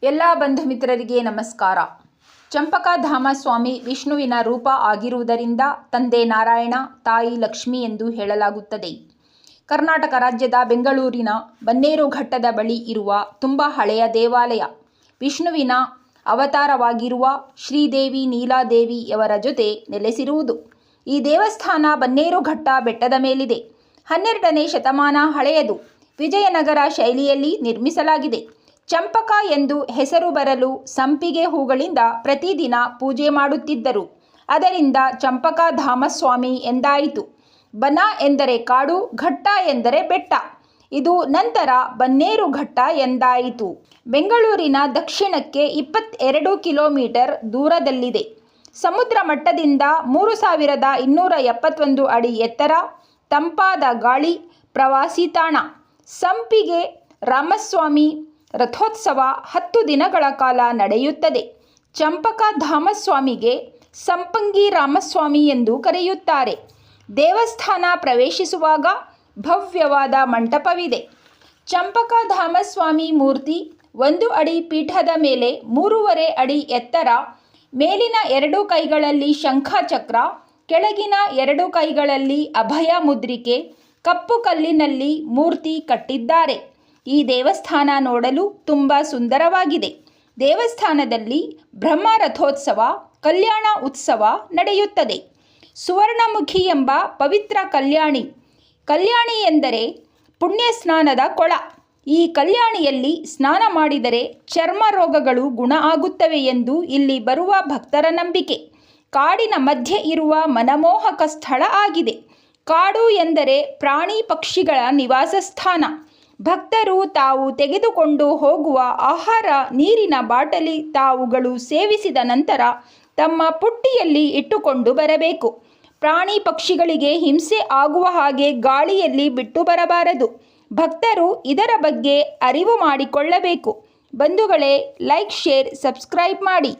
ಎಲ್ಲ ಬಂಧು ಮಿತ್ರರಿಗೆ ನಮಸ್ಕಾರ. ಚಂಪಕಧಾಮ ಸ್ವಾಮಿ ವಿಷ್ಣುವಿನ ರೂಪ ಆಗಿರುವುದರಿಂದ ತಂದೆ ನಾರಾಯಣ, ತಾಯಿ ಲಕ್ಷ್ಮಿ ಎಂದು ಹೇಳಲಾಗುತ್ತದೆ. ಕರ್ನಾಟಕ ರಾಜ್ಯದ ಬೆಂಗಳೂರಿನ ಬನ್ನೇರುಘಟ್ಟದ ಬಳಿ ಇರುವ ತುಂಬ ಹಳೆಯ ದೇವಾಲಯ. ವಿಷ್ಣುವಿನ ಅವತಾರವಾಗಿರುವ ಶ್ರೀದೇವಿ ನೀಲಾದೇವಿಯವರ ಜೊತೆ ನೆಲೆಸಿರುವುದು. ಈ ದೇವಸ್ಥಾನ ಬನ್ನೇರುಘಟ್ಟ ಬೆಟ್ಟದ ಮೇಲಿದೆ. 12ನೇ ಶತಮಾನ ಹಳೆಯದು. ವಿಜಯನಗರ ಶೈಲಿಯಲ್ಲಿ ನಿರ್ಮಿಸಲಾಗಿದೆ. ಚಂಪಕ ಎಂದು ಹೆಸರು ಬರಲು ಸಂಪಿಗೆ ಹೂಗಳಿಂದ ಪ್ರತಿದಿನ ಪೂಜೆ ಮಾಡುತ್ತಿದ್ದರು. ಅದರಿಂದ ಚಂಪಕಧಾಮಸ್ವಾಮಿ ಎಂದಾಯಿತು. ಬನ ಎಂದರೆ ಕಾಡು, ಘಟ್ಟ ಎಂದರೆ ಬೆಟ್ಟ. ಇದು ನಂತರ ಬನ್ನೇರುಘಟ್ಟ ಎಂದಾಯಿತು. ಬೆಂಗಳೂರಿನ ದಕ್ಷಿಣಕ್ಕೆ 22 ಕಿಲೋಮೀಟರ್ ದೂರದಲ್ಲಿದೆ. ಸಮುದ್ರ ಮಟ್ಟದಿಂದ 3271 ಅಡಿ ಎತ್ತರ, ತಂಪಾದ ಗಾಳಿ, ಪ್ರವಾಸಿ ತಾಣ. ಸಂಪಿಗೆ ರಾಮಸ್ವಾಮಿ ರಥೋತ್ಸವ 10 ದಿನಗಳ ಕಾಲ ನಡೆಯುತ್ತದೆ. ಚಂಪಕಧಾಮಸ್ವಾಮಿಗೆ ಸಂಪಂಗಿ ರಾಮಸ್ವಾಮಿ ಎಂದು ಕರೆಯುತ್ತಾರೆ. ದೇವಸ್ಥಾನ ಪ್ರವೇಶಿಸುವಾಗ ಭವ್ಯವಾದ ಮಂಟಪವಿದೆ. ಚಂಪಕಧಾಮಸ್ವಾಮಿ ಮೂರ್ತಿ 1 ಅಡಿ ಪೀಠದ ಮೇಲೆ 3.5 ಅಡಿ ಎತ್ತರ. ಮೇಲಿನ 2 ಕೈಗಳಲ್ಲಿ ಶಂಖ ಚಕ್ರ, ಕೆಳಗಿನ 2 ಕೈಗಳಲ್ಲಿ ಅಭಯ ಮುದ್ರಿಕೆ, ಕಪ್ಪು ಕಲ್ಲಿನಲ್ಲಿ ಮೂರ್ತಿ ಕಟ್ಟಿದ್ದಾರೆ. ಈ ದೇವಸ್ಥಾನ ನೋಡಲು ತುಂಬ ಸುಂದರವಾಗಿದೆ. ದೇವಸ್ಥಾನದಲ್ಲಿ ಬ್ರಹ್ಮ ರಥೋತ್ಸವ, ಕಲ್ಯಾಣ ಉತ್ಸವ ನಡೆಯುತ್ತದೆ. ಸುವರ್ಣಮುಖಿ ಎಂಬ ಪವಿತ್ರ ಕಲ್ಯಾಣಿ. ಕಲ್ಯಾಣಿ ಎಂದರೆ ಪುಣ್ಯ ಸ್ನಾನದ ಕೊಳ. ಈ ಕಲ್ಯಾಣಿಯಲ್ಲಿ ಸ್ನಾನ ಮಾಡಿದರೆ ಚರ್ಮ ರೋಗಗಳು ಗುಣ ಆಗುತ್ತವೆ ಎಂದು ಇಲ್ಲಿ ಬರುವ ಭಕ್ತರ ನಂಬಿಕೆ. ಕಾಡಿನ ಮಧ್ಯೆ ಇರುವ ಮನಮೋಹಕ ಸ್ಥಳ ಆಗಿದೆ. ಕಾಡು ಎಂದರೆ ಪ್ರಾಣಿ ಪಕ್ಷಿಗಳ ನಿವಾಸ ಸ್ಥಾನ. ಭಕ್ತರು ತಾವು ತೆಗೆದುಕೊಂಡು ಹೋಗುವ ಆಹಾರ, ನೀರಿನ ಬಾಟಲಿ ತಾವುಗಳು ಸೇವಿಸಿದ ನಂತರ ತಮ್ಮ ಪುಟ್ಟಿಯಲ್ಲಿ ಇಟ್ಟುಕೊಂಡು ಬರಬೇಕು. ಪ್ರಾಣಿ ಪಕ್ಷಿಗಳಿಗೆ ಹಿಂಸೆ ಆಗುವ ಹಾಗೆ ಗಾಳಿಯಲ್ಲಿ ಬಿಟ್ಟು ಬರಬಾರದು. ಭಕ್ತರು ಇದರ ಬಗ್ಗೆ ಅರಿವು ಮಾಡಿಕೊಳ್ಳಬೇಕು. ಬಂಧುಗಳೇ, ಲೈಕ್, ಶೇರ್, ಸಬ್ಸ್ಕ್ರೈಬ್ ಮಾಡಿ.